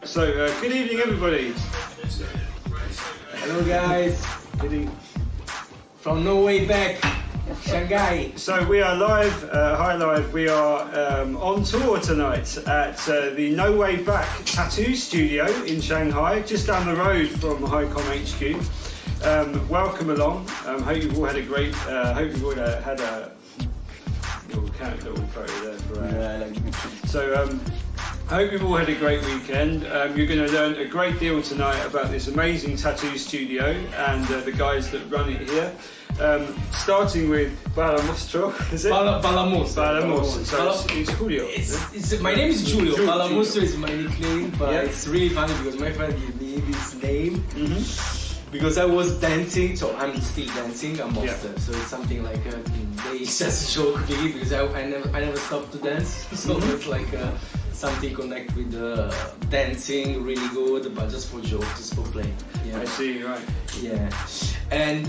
So, good evening, everybody. Hello, guys. Good evening. From Norway back, Shanghai. So we are live, hi live. We are on tour tonight at the No Way Back Tattoo Studio in Shanghai, just down the road from HiCom HQ. Welcome along. Hope you've all had a great. Hope you've all had a little photo there for. So. I hope you've all had a great weekend. You're going to learn a great deal tonight about this amazing tattoo studio and the guys that run it here. Starting with Balamostro, is it? Balamostro. So it's Julio. My name is Julio. Balamostro is my nickname, but it's really funny because my friend gave me this name because I was dancing, so I'm still dancing. I'm monster, so it's something like it's just a joke really because I never stopped to dance, so it's like. Something connect with dancing, really good, but just for joke, just for play. Yeah. I see, right. Yeah. And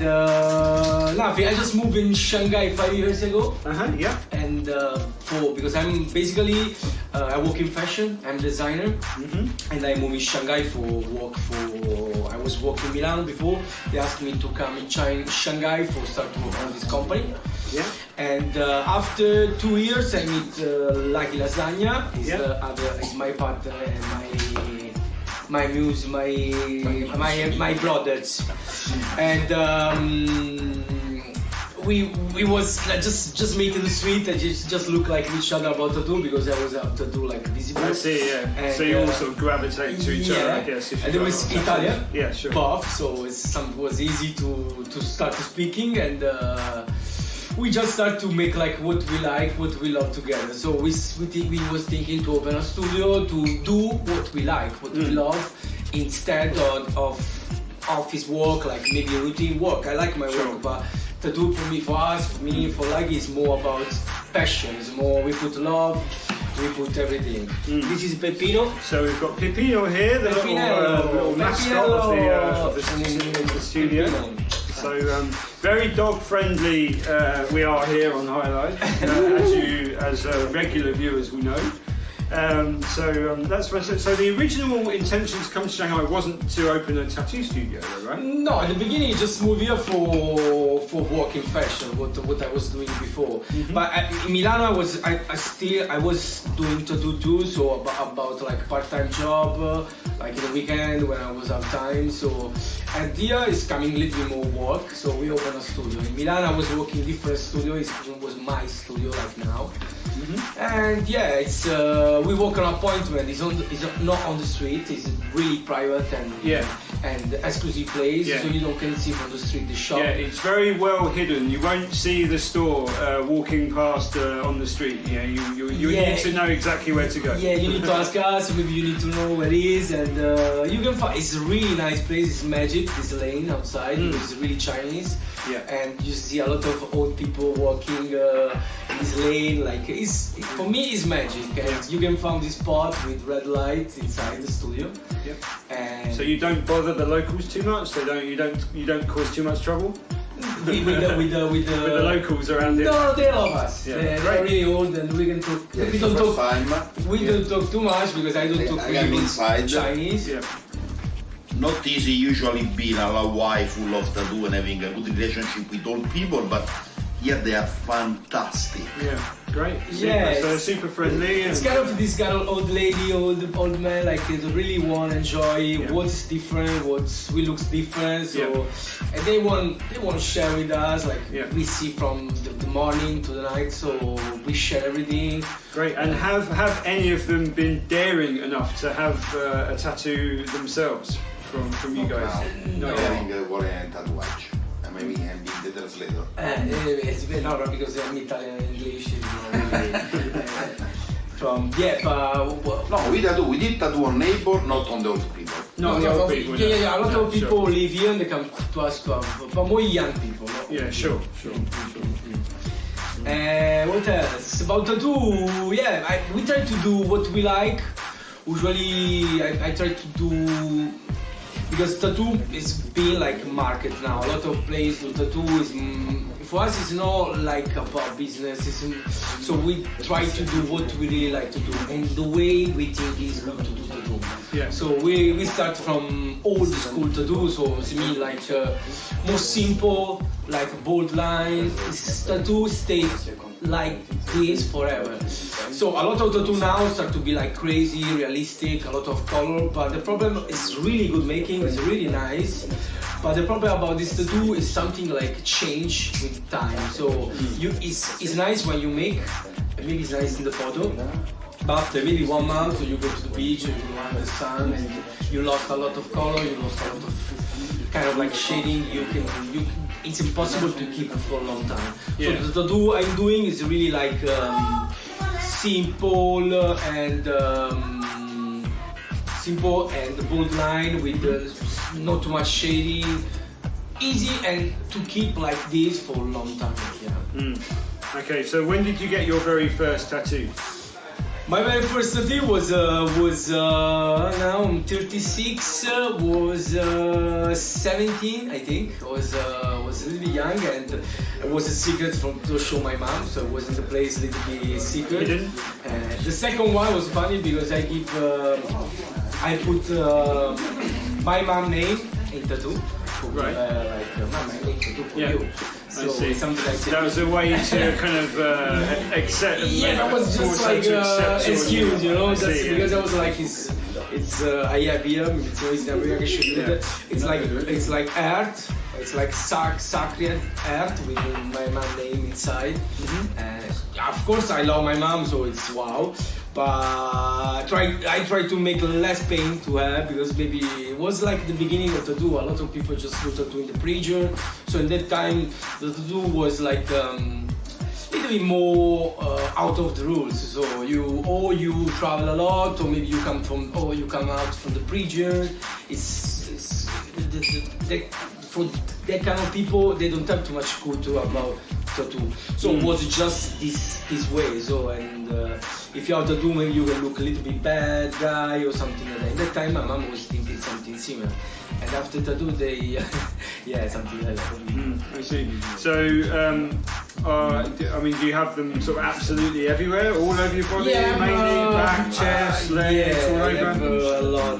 nothing, I just moved in Shanghai 5 years ago. Yeah. And because I'm basically, I work in fashion, I'm a designer. And I moved in Shanghai for work I was working in Milan before. They asked me to come in Shanghai for start to work on this company. Yeah. And after 2 years, I meet Lucky Lasagna. He's my partner and my muse, my brothers. And we was just meet in the street and just look like each other about tattoo because I was a tattoo like visible. I see, yeah. And, so you all sort of gravitate to each other, I guess. And it was Italian. Yeah, sure. Buff, so it was easy to start speaking and. We just start to make like what we like, what we love together. So we was thinking to open a studio to do what we like, what we love, instead of office work, like maybe routine work. I like my work, but tattoo for me, for Lucky, is more about passion. It's more we put love, we put everything. This is Peppino. So we've got Peppino here, the little mascot of the studio. Peppino. So very dog friendly we are here on High Life, as regular viewers will know. That's so the original intention to come to Shanghai wasn't to open a tattoo studio, though, right? No, at the beginning just moved here for work in fashion, what I was doing before. But in Milan I was doing tattoo too, so about like part-time job, like in the weekend when I was have time. So idea is coming a little bit more work, so we opened a studio. In Milan I was working different studio, it was my studio like now. And yeah, it's we work on appointment. It's not on the street. It's really private and exclusive place, so you can see from the street the shop. Yeah, it's very well hidden. You won't see the store walking past on the street. Yeah, you need to know exactly where to go. Yeah, you need to ask us. Maybe you need to know where it is, and you can find. It's a really nice place. It's magic. This lane outside. It's really Chinese. Yeah, and you see a lot of old people walking in this lane. Like for me, it's magic. And you can find this spot with red lights inside the studio. Yeah. And so you don't bother the locals too much. You don't cause too much trouble. with the locals around here. No, they love us. Yeah. They're really old, and we can talk. Yeah, we don't talk. We don't talk too much because I don't talk really Chinese. Yeah. Not easy usually being a wife full of tattoo and having a good relationship with old people, but here they are fantastic. Yeah, great. Yeah, so super friendly. It's kind of this kind of old lady, old man, like they really want to enjoy what's different, what we looks different. So and they want to share with us, like we see from the morning to the night. So we share everything. Great. And have any of them been daring enough to have a tattoo themselves from you guys? No, vuole tatuaggi. Maybe I'm the translator. It's been hard because I'm Italian and English. We did tattoo on neighbor, not on the old people. No, the old people. Yeah, a lot of people live here and they come to us but more young people. No? Yeah, sure. What else? About tattoo, we try to do what we like. Usually I try to do, because tattoo is being like market now. A lot of places do tattoo is for us it's not like about business. So we try to do what we really like to do and the way we think is good to do tattoo. Yeah. So we start from old school tattoo. So it's me like more simple, like bold line. Tattoo stays like this forever. So a lot of tattoo now start to be like crazy, realistic, a lot of color. But the problem is really good making. It's really nice. But the problem about this tattoo is something like change with time. So it's nice when you make, maybe it's nice in the photo, but after maybe 1 month you go to the beach or you go under the sun and you lost a lot of color, you lost a lot of kind of like shading. It's impossible to keep for a long time. Yeah. So the tattoo I'm doing is really like simple and bold line with not too much shading, easy and to keep like this for a long time. Yeah. Okay, so when did you get your very first tattoo? My very first tattoo was now I'm 36. Was 17, I think. I was a little bit young, and it was a secret to show my mom, so it was in the place a little bit secret. Hidden? The second one was funny because I put my mom name in tattoo. Right. Mom, I make tattoo for Yeah. you. So I see. something like That was a way to kind of accept. Yeah, that was just like excuse, you know. I That's see, because yeah. I was like, it's I have here. It's always the American. Yeah. It's like earth. It's like sacred earth with my mom name inside. Of course, I love my mom, so it's wow. But I try to make less pain to her because maybe it was like the beginning of tattoo. A lot of people just do tattoo in the prison. So in that time, the tattoo was like little bit more out of the rules. So you travel a lot, or maybe you come out from the prison. For that kind of people, they don't have too much culture about tattoo. So it was just this way. So if you have tattoo, maybe you can look a little bit bad guy or something like that. At that time, my mom was thinking something similar. And after tattoo, they something like that. I see. So, I mean, do you have them sort of absolutely everywhere, all over your body, mainly back, chest, legs, all over? I have a lot.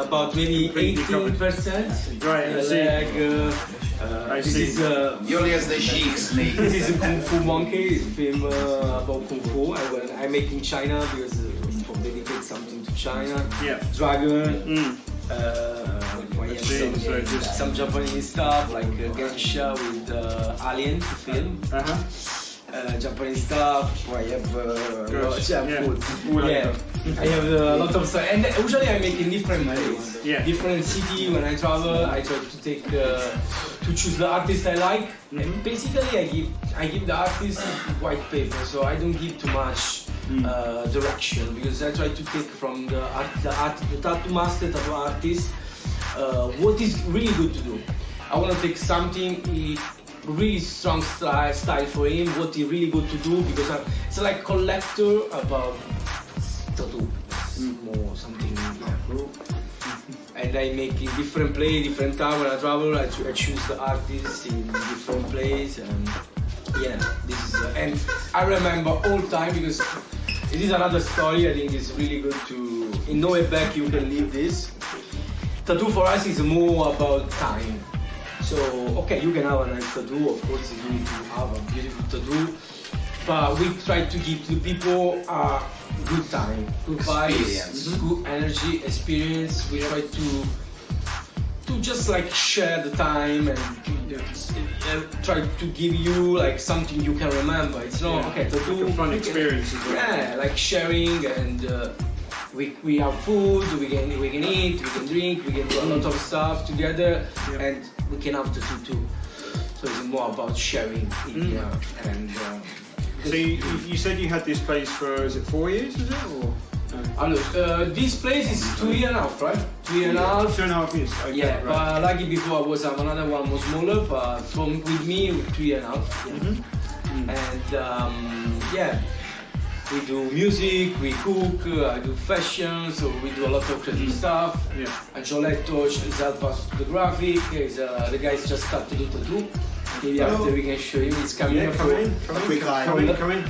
About maybe 18%. Right, I see. Leg. I This see. is He only has the cheeks, Nick. this is a Kung Fu Monkey. It's a film about Kung Fu. I make in China because for dedicate something to China. Yeah. Dragon. see. Some Japanese stuff like Gensha with Alien film. Japanese stuff. I have food. Yeah. I have a lot of stuff, and usually I make in different ways. Yeah. Different city. When I travel, I try to take to choose the artist I like. And basically, I give the artist white paper, so I don't give too much direction because I try to take from the tattoo master, tattoo artist, what is really good to do. I want to take something really strong style for him, what he really good to do, because it's like collector about tattoo. It's more something. And I make in different place, different time. When I travel, I choose the artists in different place, and this is. And I remember all time because it is another story. I think it's really good to. In No Way Back, you can leave this. Tattoo for us is more about time. So, okay, you can have a nice tattoo, of course you need to have a beautiful tattoo, but we try to give to people a good time, good vibes, good energy, experience. We try to just like share the time and try to give you like something you can remember. It's not, okay, tattoo, like a fun experience as well. Yeah, like sharing and we have food, we can eat, we can drink, we can do a lot of stuff together, and we can have tattoo too. So it's more about sharing. And So you said you had this place for, is it 4 years, is it? Or? This place is 2.5, right? 2.5. 2.5 years. Okay, Yeah, right. but lucky before I was another one was smaller, but with me 3.5. And we do music, we cook, I do fashion, so we do a lot of creative stuff. Yeah. And Gioletto is help us with the graphic. The guys just started to do tattoo. Maybe after we can show you. It's coming Yeah, up come for, in. quick eye. Come in.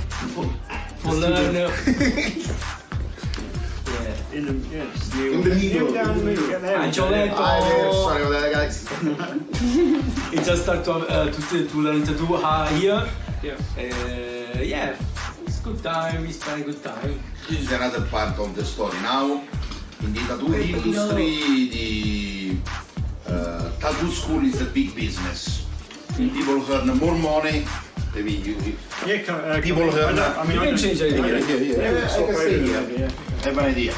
for learner. In the, yeah, just In the middle. down the middle. Get there. Angioletto. Sorry about that, guys. He just started to learn to do here. Yeah. Yeah, it's good time. We spend good time. This is another part of the story. Now, in the tattoo industry, the tattoo school is a big business. People earn more money. Maybe Yeah, people earn. I mean, You I can don't- change it. Yeah, I can stay here. Yeah. I have an idea.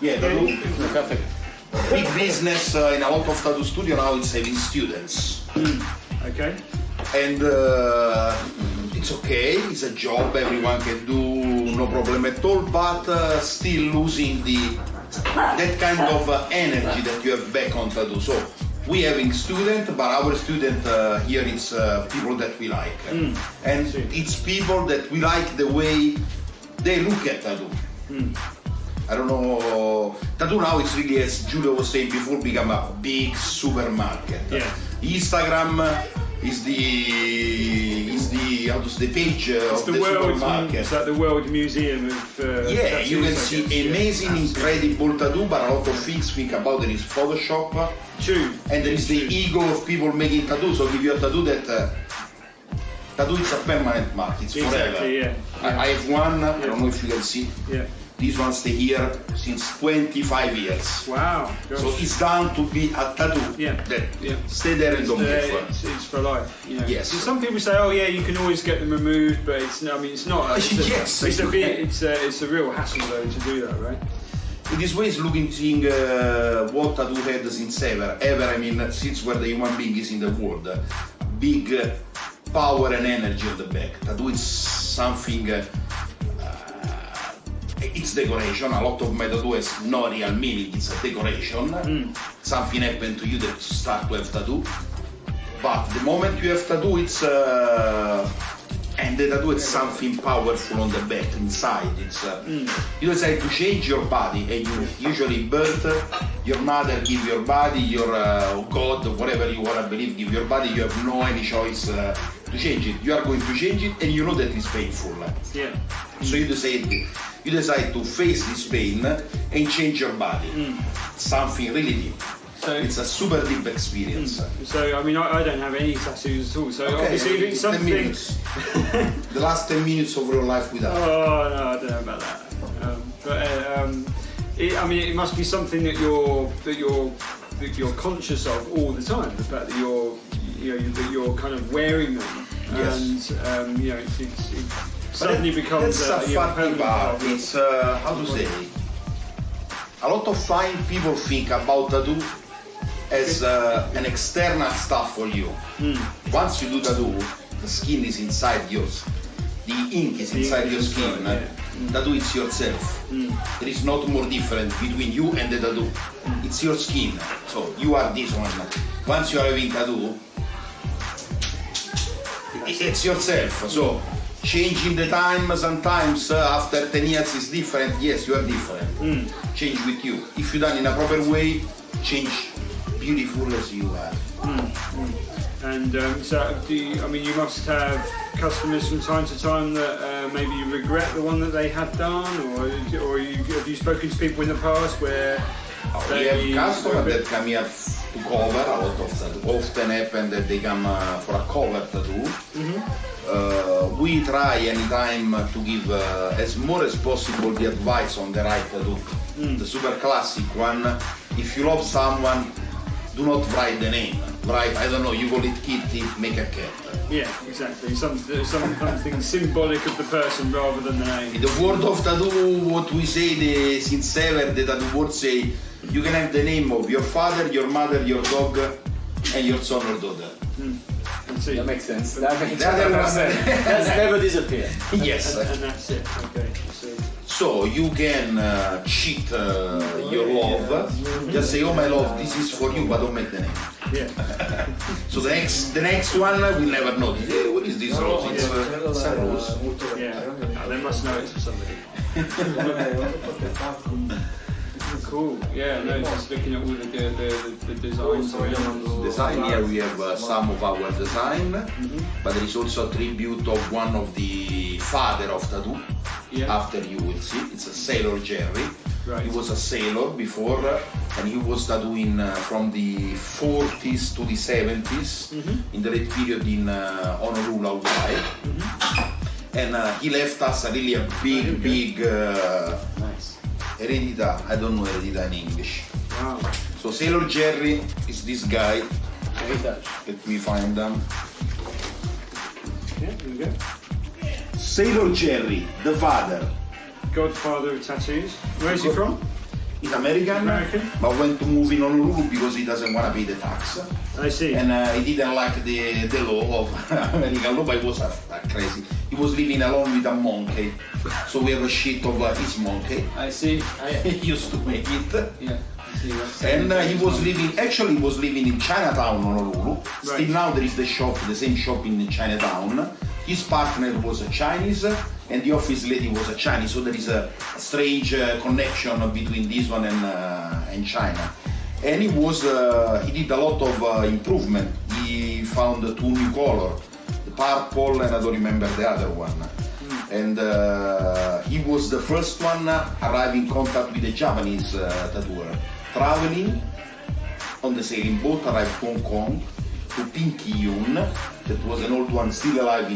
Yeah, tattoo. Perfect. Big business in a lot of tattoo studio now. It's having students. Okay. And it's okay, it's a job everyone can do, no problem at all, but still losing that kind of energy that you have back on tattoo. So we having student, but our student here is people that we like, and it's people that we like the way they look at tattoo. I don't know, tattoo now is really, as Giulio was saying before, become a big supermarket. Yeah. Instagram is the how to say, the page of the supermarket. It's like the World Museum of. Yeah, tattoos, you can I see guess. amazing, incredible tattoo, but a lot of things think about it is Photoshop, True. and there is the ego of people making tattoo. So give you a tattoo that tattoo is a permanent mark. It's forever. Exactly. Yeah. I have one. I don't know if you can see. Yeah. This one stay here since 25 years. Wow. Gosh. So it's down to be a tattoo Yeah. that Yeah. stay there and don't move. It's for life. You know. Yes. So some people say, oh yeah, you can always get them removed, but it's. I mean, it's not. It's a, Yes, It's a you bit. can. It's a real hassle though to do that, right? In this way, is looking seeing what tattoo had since ever. I mean, since where the human being is in the world, big power and energy on the back. Tattoo is something. It's decoration. A lot of my tattoo has no real meaning. It's a decoration. Something happened to you that start to have tattoo. But the moment you have tattoo, it's and the tattoo is something powerful on the back inside. It's you decide to change your body, and you usually birth your mother give your body, your God, whatever you wanna believe, give your body. You have no any choice to change it. You are going to change it, and you know that it's painful. Yeah. So you decide to face this pain and change your body. Something really deep. So It's a super deep experience. So I mean, I don't have any tattoos at all. So obviously, if it's 10 something. minutes. The last 10 minutes of your life without. Oh no, I don't know about that. I mean, it must be something that you're conscious of all the time. The fact that you're kind of wearing them, Yes. and it suddenly becomes that's a funny permanent part. part. It's how to say. A lot of time people think about tattoo as an external stuff for you. Once you do tattoo, the skin is inside yours. The ink is inside your skin. Tattoo is yourself. There is not more different between you and the tattoo. It's your skin. So you are this one. Once you are having tattoo, it's yourself. So changing the time sometimes after 10 years is different. Yes, you are different. Change with you. If you done in a proper way, change beautiful as you are. And you must have customers from time to time that maybe you regret the one that they have done, or have you spoken to people in the past where We have customers that come here to cover. A lot of tattoo. Often happen that they come for a cover tattoo. We try anytime to give as more as possible the advice on the right tattoo. The super classic one. If you love someone, do not write the name. Write, I don't know, you call it Kitty, make a cat. Yeah, exactly. Something symbolic of the person rather than the name. In the world of tattoo, what we say, since ever, the tattoo words say, you can have the name of your father, your mother, your dog, and your son or daughter. That makes sense. That makes That sense. That's never disappeared. Yes. And that's it. Okay. So you can cheat your love. Just say, oh my love, this is for you, but don't make the name. Yeah. So the next one we'll never know. What is this rose? It's a rose. Yeah. They must know it's for somebody. Cool. Yeah, no, just looking at all the designs. Design here we have some of our design, but there is also a tribute of one of the father of tattoo. Yeah. After you will see, it's a Sailor Jerry. Right. He was a sailor before, and he was tattooing from the 40s to the 70s in the late period in Honolulu, Hawaii. And he left us a really big Nice. heredità. I don't know heredità in English. Wow. So Sailor Jerry is this guy. Heritage. Let me find them. Yeah, there we go. Sailor Jerry, the father. Godfather of tattoos. Where's he from? He's American, but went to move in Honolulu because he doesn't want to pay the tax. I see. And he didn't like the law of American law, but it was crazy. He was living alone with a monkey. So we have a sheet of his monkey. I see. He used to make it. Yeah. And he was living in Chinatown, Honolulu. Still now there is the same shop in Chinatown. His partner was a Chinese, and the office lady was a Chinese. So there is a strange connection between this one and China. And he did a lot of improvement. He found 2 new colors, the purple and I don't remember the other one. And he was the first one arrive in contact with the Japanese tattooer. Traveling on the sailing boat, arrived to Hong Kong, to Pinky Yun, that was an old one still alive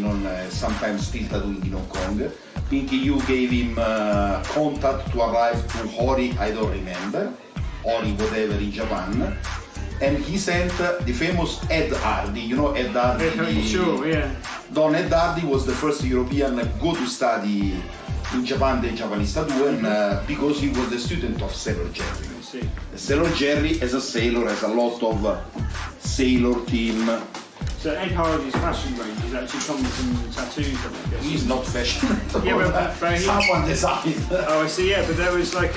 sometimes still tattooing in Hong Kong. Pinky Yun gave him contact to arrive to Hori, I don't remember, Hori whatever in Japan. And he sent the famous Ed Hardy, you know Ed Hardy? Sure, yeah. Don Ed Hardy was the first European go to study in Japan the Japanese tattoo, and because he was the student of Sailor Jerry. I see. Sailor Jerry, as a sailor, has a lot of sailor team. So Ed Hardy's fashion range is actually coming from the tattoos, I guess. He's not fashion. Yeah, but someone designed. Oh, I see. Yeah, but there was like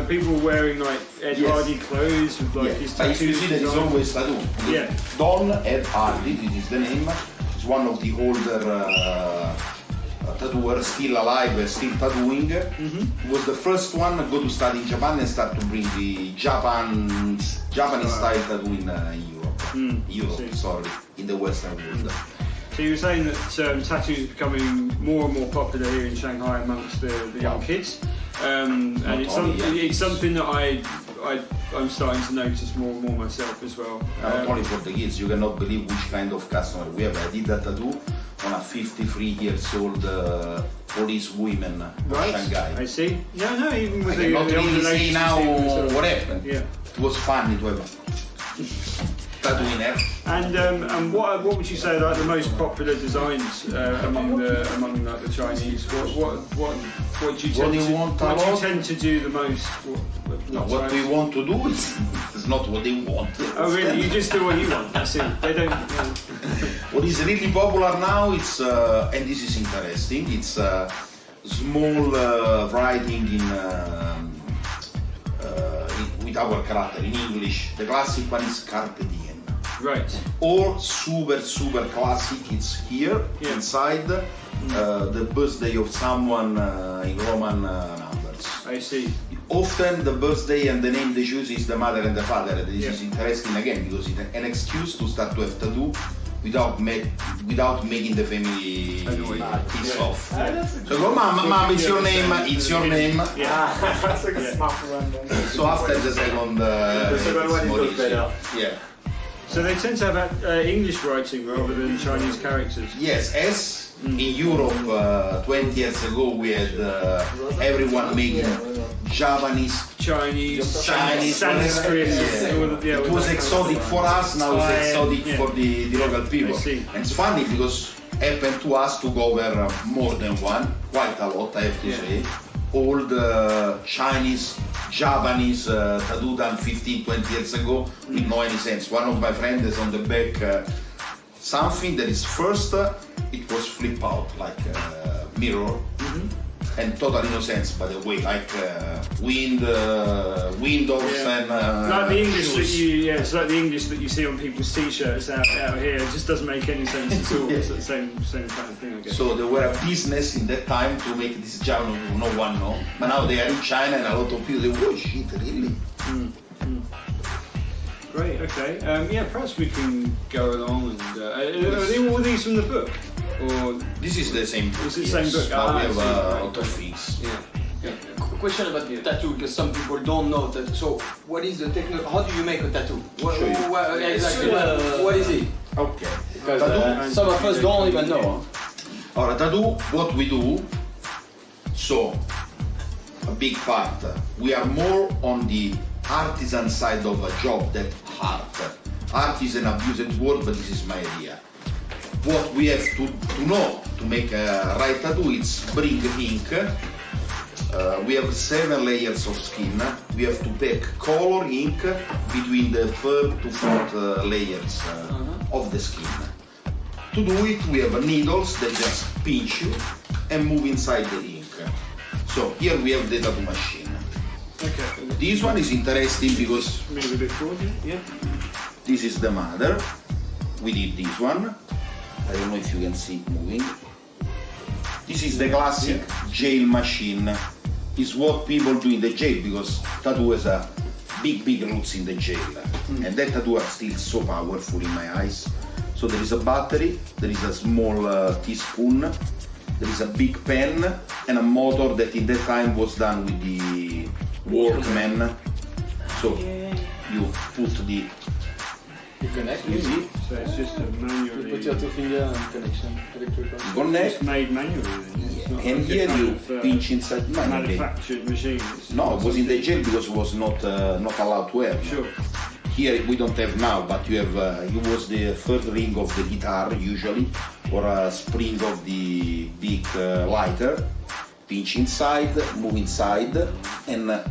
people wearing like Ed Hardy clothes with like his But tattoos. if you see, there is always tattoo. Yeah. Don Ed Hardy, this is the name. He's one of the older tattooers still alive, still tattooing. He was the first one to go to study in Japan and start to bring the Japanese style tattoo in Europe, in the Western world. So you were saying that tattoos are becoming more and more popular here in Shanghai amongst the young kids, and it's something that I'm starting to notice more and more myself as well. Not only for the kids, you cannot believe which kind of customer we have. I did that tattoo on a 53 years old police woman from Shanghai. I see. No, even with I cannot really say now what happened. Yeah. It was funny to have tattoo in there. And what would you say are like the most popular designs among like, the Chinese? What do you tend to do the most? What we want to do is not what they want. Oh really? You just do what you want. That's it. They don't. What is really popular now? It's and this is interesting. It's small writing with our character in English. The classic one is Carpe Diem. Right. Or super classic. It's here inside the birthday of someone in Roman numbers. I see. Often the birthday and the name they choose is the mother and the father. This is interesting again because it's an excuse to start to have tattoo without making the family piss off. So go, mom, it's your name, it's your name. That's like a smart one. So after the second one is better. Yeah. So they tend to have English writing rather than Chinese characters. Yes, as in Europe 20 years ago we had everyone making Japanese, Chinese, Sanskrit. It was exotic for us, now it's exotic for the local people. And it's funny because it happened to us to cover more than one, quite a lot I have to say. All the Chinese, Japanese tattoo done 15, 20 years ago with no any sense. One of my friends is on the back something that is first, it was flip out like a mirror. and totally no sense, by the way, like windows and like the English that shoes. it's like the English that you see on people's t-shirts out here. It just doesn't make any sense at all. It's the same kind of thing, I guess. So there were a business in that time to make this job, no one know. But now they are in China and a lot of people say, oh shit, really? Great, okay. Yeah, perhaps we can go along and... are they all these from the book? Or This is the same book. It's the same book. Now we have I see. a lot of things. Question about tattoo, because some people don't know that. So, what is the technique? How do you make a tattoo? Show you. Exactly. What is it? Okay. Because Tattoo. some of us don't even know. Allora, tattoo, what we do, so, a big part, we are more on the artisan side of a job than art. Art is an abused word, but this is my idea. What we have to know to make a right tattoo is bring ink. We have 7 layers of skin. We have to pack color ink between the 3rd to 4th layers of the skin. To do it, we have needles that just pinch you and move inside the ink. So here we have the tattoo machine. Okay. This one is interesting because Move a bit forward, yeah? this is the mother. We did this one. I don't know if you can see it moving. This is the classic jail machine. It's what people do in the jail because tattoo has a big roots in the jail. And that tattoo are still so powerful in my eyes. So there is a battery, there is a small teaspoon, there is a big pen and a motor that in that time was done with the Walkman. So you put the... You connect. You see? So it's just a manually... Put your 2 finger and connection, electrical. Connect. It's made manually. Then. It's not And like a here kind you of, pinch inside manually. manufactured machine. It's No, it was in the jail because it was not allowed to have. Sure. Here we don't have now, but you have. It was the 3rd ring of the guitar usually, or a spring of the big lighter. Pinch inside, move inside, and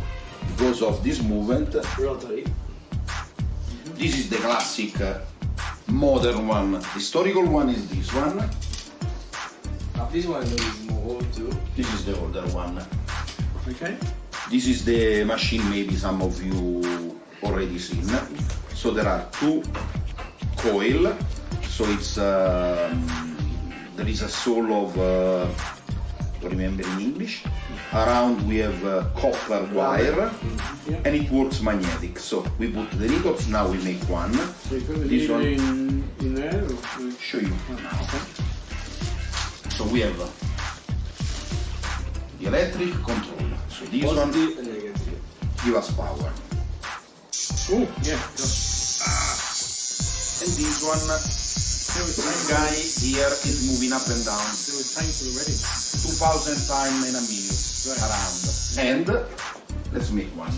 because of this movement, Rotary. this is the classic modern one. The historical one is this one. This one is more old too. This is the older one. Okay. This is the machine maybe some of you already seen. So there are 2 coil. So it's there is a soul of don't remember in English. Around we have copper wire and it works magnetic. So we put the needles. Now we make one. So you put the This needle one. in there? Or? Show you now. So we have the electric control. So this one Positive and negative. give us power. Oh, yeah. And this one, this guy here is moving up and down. It was painful already. 2000 times in a minute around. And let's make one.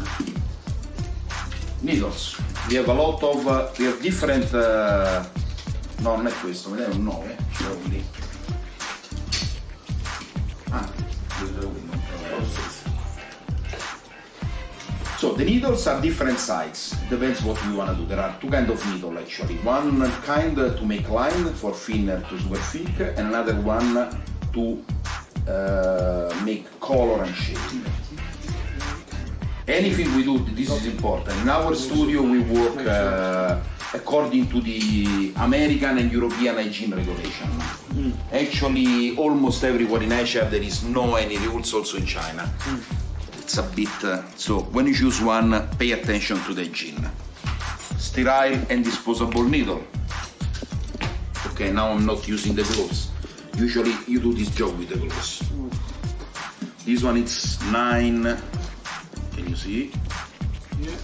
Needles. We have a lot of, we have different, no non è questo, vedete un 9, ce l'ho lì. Ah, questo è uno. So the needles are different size, depends what we want to do. There are 2 kinds of needle actually. One kind to make line for thinner to super thick, and another one to make color and shape. Anything we do, this is important. In our studio we work according to the American and European hygiene regulation. Actually, almost everywhere in Asia there is no any rules, also in China. It's a bit, so when you choose one, pay attention to the hygiene. Sterile and disposable needle. Okay, now I'm not using the gloves. Usually you do this job with the gloves. This one it's 9, can you see? Yeah.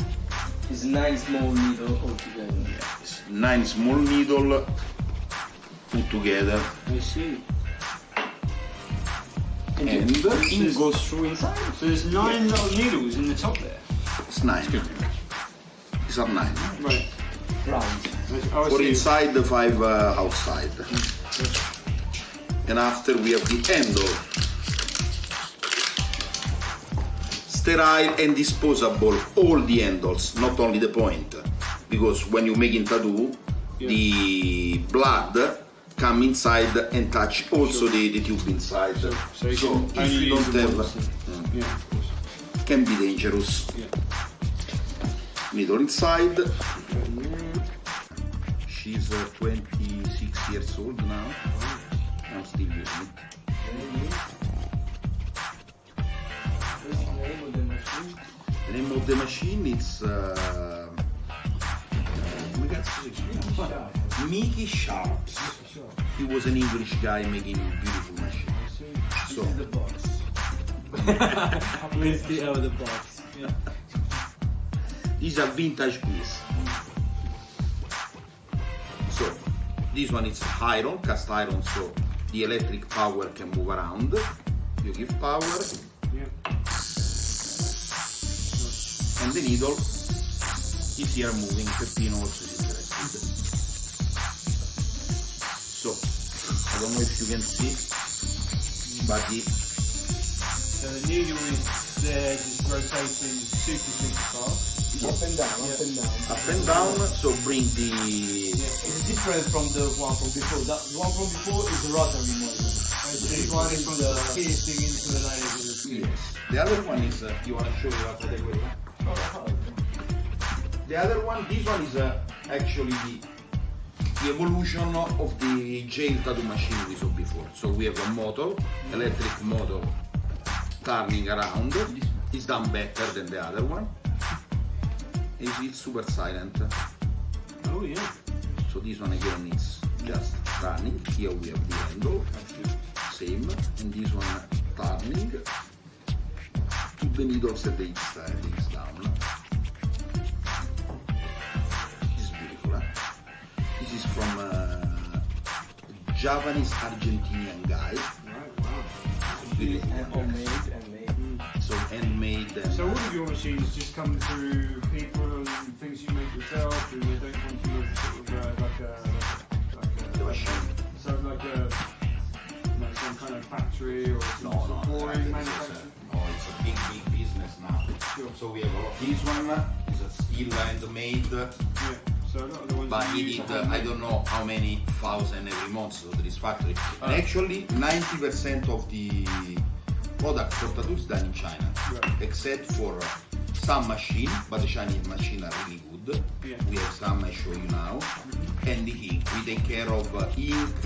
It's 9 small needles altogether. It's 9 small needle put together. I see. And It goes through inside. So there's 9 little needles in the top there. it's 9. These are 9. Right. Round. Oh, I 4 see. inside, the 5 outside. And after we have the handle. Sterile and disposable, all the handles, not only the point. Because when you make in tattoo, the blood come inside and touch also the tube inside. So if you only don't use it have, once. Yeah, of course. can be dangerous. Yeah. Needle inside. She's 26 years old now. I'm still using it. The name of the machine is Mickey Sharps. He was an English guy making beautiful machines. So The box. Where's the other box? Yeah. this is a vintage piece. So this one is iron, cast iron, so the electric power can move around. You give power, Yeah. and the needle is here moving. Peppino also is interested. So I don't know if you can see, but So the needle is there, just rotating super fast. Up and down, up and down. up and down, so bring the It's different from the one from before. That one from before is the rotary model. This one is piercing into the layers of the skin. yes. The other one is you want to show you after the way. The other one, this one is actually the evolution of the jail tattoo machine we saw before. So we have a motor, electric motor turning around. It's done better than the other one. It's super silent. Oh yeah. So this one again is just turning. Here we have the handle, same, and this one turning. Put the needles at the each down. This is beautiful, eh? This is from a Japanese Argentinian guy. Right, wow. Beautiful. Homemade. So handmade. And, So all of your machines just come through people and things you make yourself, and they don't come through sort of the machine. like some kind of factory or some sort of flooring manufacturer. It's a big business now. Sure. So we have a lot. This one is a still handmade, Yeah. So a lot of the ones but you he use did are I don't know how many thousand every month so this factory. And actually 90% of the product for tattoo is done in China, Right. except for some machine, but the Chinese machine are really good. Yeah. We have some I show you now, and the ink. We take care of ink,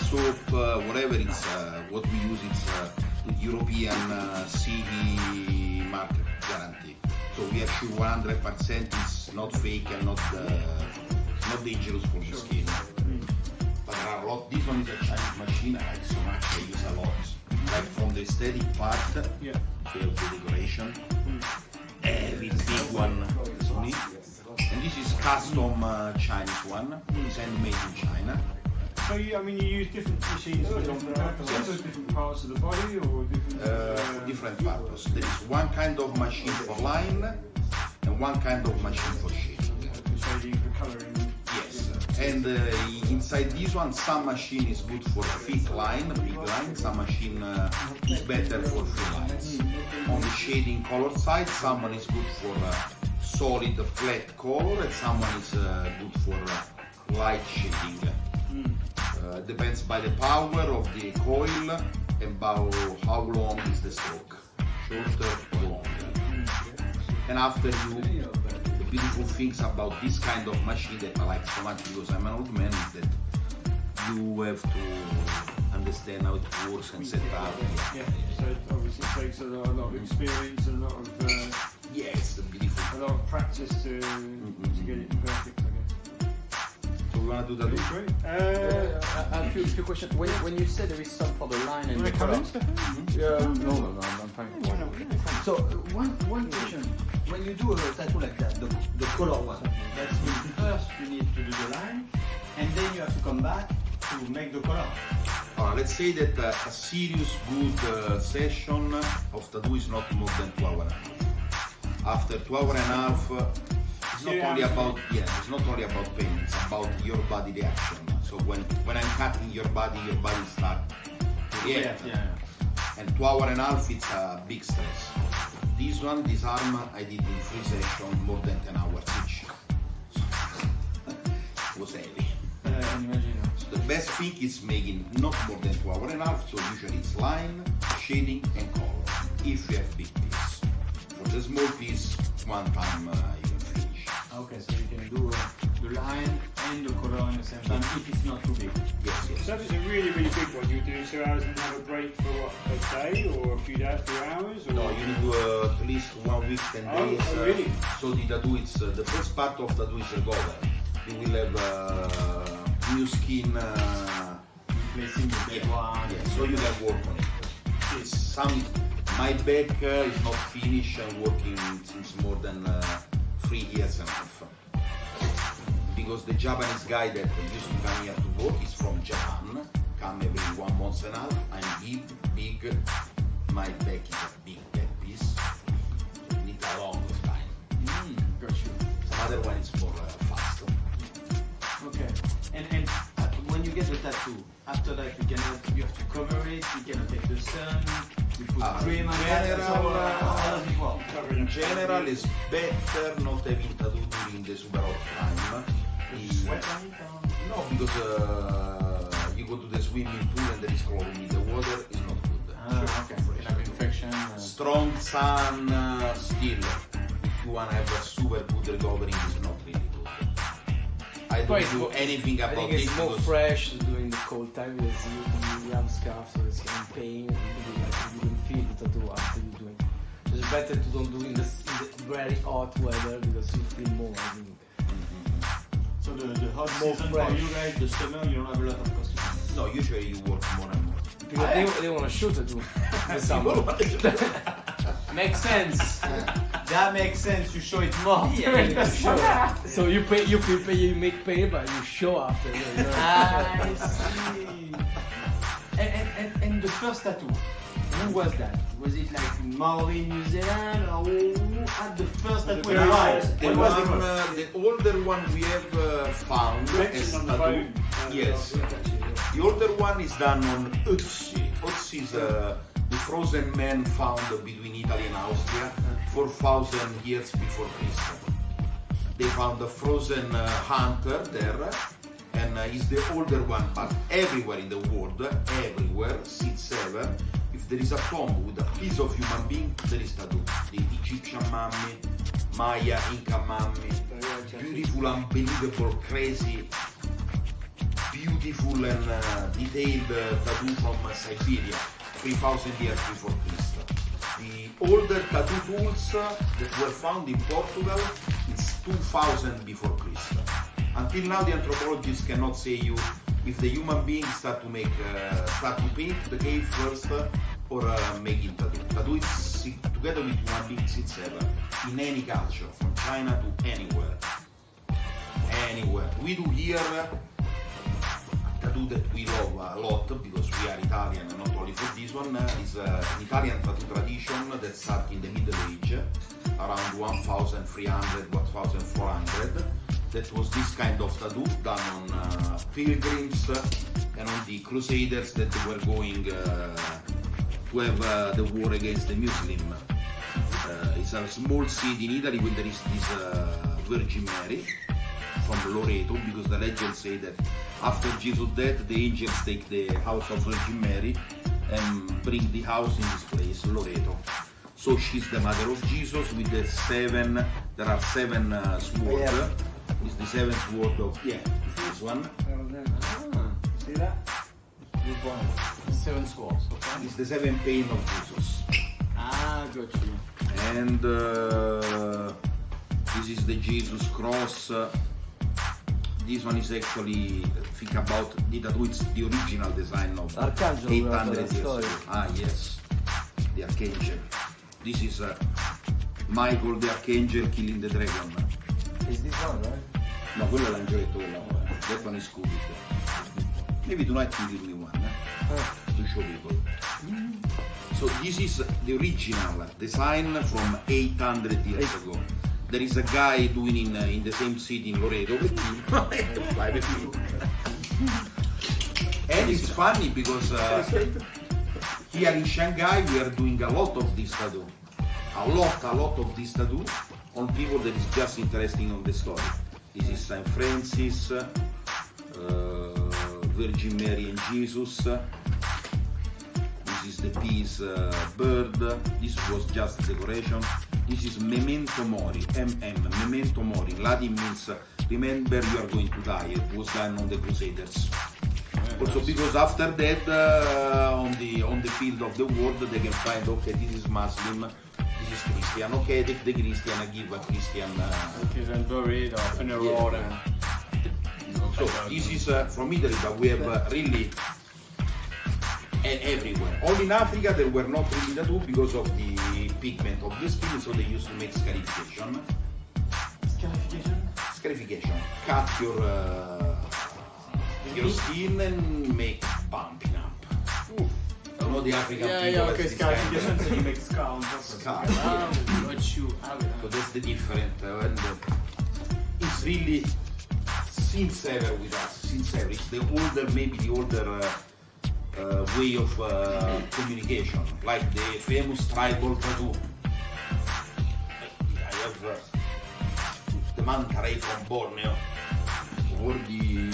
soap, whatever it's what we use. It's European CE mark guarantee. So we are sure 100% it's not fake and not dangerous for the skin. But there are a lot. This one is a Chinese machine. I like so much. I use a lot. Like from the aesthetic part, Yeah. we have the decoration. Every big one is me. And this is custom Chinese one. It's handmade in China. So you use different machines for different purposes, or different parts of the body, or different. Different purpose. There is one kind of machine for line and one kind of machine for shading. For shading, for colouring. Yes. And inside this one, some machine is good for thick line, big line. Some machine is better for thin lines. On the shading color side, someone is good for solid flat color, and someone is good for light shading. Depends by the power of the coil and about how long is the stroke, shorter or longer. And after you, the beautiful things about this kind of machine that I like so much because I'm an old man is that you have to understand how it works and set up. Yeah. So it obviously takes a lot of experience and a lot of Yeah, it's the beautiful. a lot of practice to get it perfect. I guess. So we want to do that. Great. A few questions. When you say there is some for the line and the color. No, I'm fine. So one question. When you do a tattoo like that, the color one, that means first you need to do the line, and then you have to come back to make the color. Let's say that a serious good session of tattoo is not more than 2 hours and a half. After 2 hours and a half, it's not only about it's not only about pain. It's about your body reaction. So when I'm cutting your body starts to react. And 2 hours and a half, it's a big stress. This arm, I did in 3 sessions, more than 10 hours each. It was heavy. I can imagine. So the best thing is making not more than 2 hours and a half, so usually it's line, shading and color, if you have big piece. For the small piece, one time you can finish. Okay, so you can do the line and the color at the same time if it's not too big. Yes, yes. So if it's a really, really big one, you do 2 hours and have a break for what, a day or a few days, 2 hours? Or? No, you need to at least 1 week, 10 days. Oh, really? So the tattoo, it's the first part of tattoo is recovery. You will have new skin. Replacing the dead one. Yeah, so you can work on it. It's some. My back is not finished. I'm working since more than 3 years and a half. Because the Japanese guy that used to come here to work is from Japan. Come every 1 month and a half. I'm big. My back is a big back piece. Need a long time. Got you. Some other one is more fast. Okay. And when you get the tattoo, after that you have to cover it. You cannot take the sun. You put cream on it. In general, it's better not having tattoo during the super hot time. Sweat on it? No, because you go to the swimming pool and there is chlorine in the water, it's not good. Okay. You can have infection. Strong sun still, if you want to have a super good recovery, it's not really good. I don't do anything I about think this it's more because fresh during the cold time because you have scarf, so it's in pain. You don't feel the tattoo after you do it. So it's better to don't do in the very hot weather because you feel more. I think. So the hot More season fresh. for you guys, the summer, you don't have a lot of costumes. no, usually you work more and more. Because they want to shoot tattoo. The summer. Makes sense. That makes sense. You show it more. So you feel pain, you make pain, but you show after. I see. And the first tattoo, who was that? Was it like Maori, New Zealand, or who had the first tattoo? The older one we have found as on the tattoo. phone. Yes. The older one is done on Ötzi. Ötzi is the frozen man found between Italy and Austria 4,000 years before Christ. They found a frozen hunter there, and he's the older one, but everywhere in the world, everywhere, since ever, if there is a tomb with a piece of human being, there is tattoo. The Egyptian mummy, Maya, Inca mummy, beautiful, unbelievable, crazy, beautiful and detailed tattoo from Siberia, 3,000 years before Christ. The older tattoo tools that were found in Portugal is 2,000 before Christ. Until now, the anthropologists cannot say you if the human beings start to paint the cave first or making tattoo. Tattoo is together with human beings since ever, in any culture, from China to anywhere. Anywhere. We do here tattoo that we love a lot because we are Italian, and not only for this one. Is an Italian tattoo tradition that started in the Middle Age, around 1,300, 1,400. That was this kind of tattoo done on pilgrims and on the crusaders that were going to have the war against the Muslim. It's a small city in Italy where there is this Virgin Mary from Loreto, because the legends say that after Jesus' death, the angels take the house of Virgin Mary and bring the house in this place, Loreto. So she's the mother of Jesus with the seven, there are seven swords. It's the seventh sword of, it's this one. See that? Good one. 7 swords. Okay. It's the seven pain of Jesus. Got you. And this is the Jesus cross. This one is actually, think about the tattoo, it's the original design of Archangel, 800 years story. ago. Yes, the Archangel. This is Michael the Archangel killing the dragon. Is this one, right? No, quello è l'angioletto, that one is Cupid. Maybe tonight we give me one to show people. So this is the original design from 800 years ago. There is a guy doing in the same city in Loreto with me. And it's funny because here in Shanghai we are doing a lot of this tattoo. A lot of this tattoo on people that is just interested on the story. This is St. Francis, Virgin Mary and Jesus. This is the peace bird. This was just decoration. This is Memento Mori, Memento Mori. Latin means remember you are going to die. It was done on the Crusaders. Also because after that, on the field of the world, they can find, okay, this is Muslim, this is Christian. Okay, take the Christian and give a Christian. Okay, then buried or funeral. So this is from Italy, but we have really everywhere. All in Africa there were not really tattoo because of the pigment of the skin, so they used to make scarification. Scarification. Cut your skin and make pumping up. You know the African people. Okay, scarification, so you make scars. Scar. Not you. So that's the different. And it's really since ever with us. Since ever, it's the older, maybe the older way of communication, like the famous tribal tattoo. I have the manta ray from Borneo, or the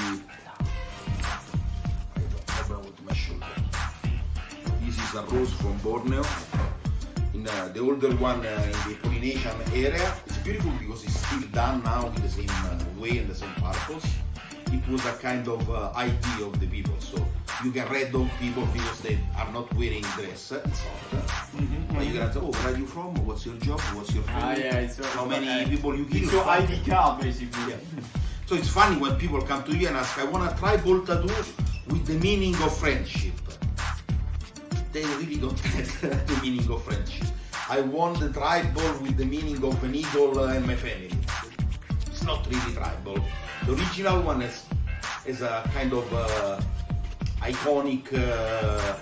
this is a rose from Borneo. In the older one in the Polynesian area, it's beautiful because it's still done now with the same way and the same purpose. It was a kind of idea of the people, so you can read on people because they are not wearing dress, it's hot. But you can say, oh, where are you from? What's your job? What's your family? How many people you kill? It's your ID card, basically. Yeah. So it's funny when people come to you and ask, I want a tribal tattoo with the meaning of friendship. They really don't get the meaning of friendship. I want the tribal with the meaning of an eagle and my family. It's not really tribal. The original one is a kind of iconic,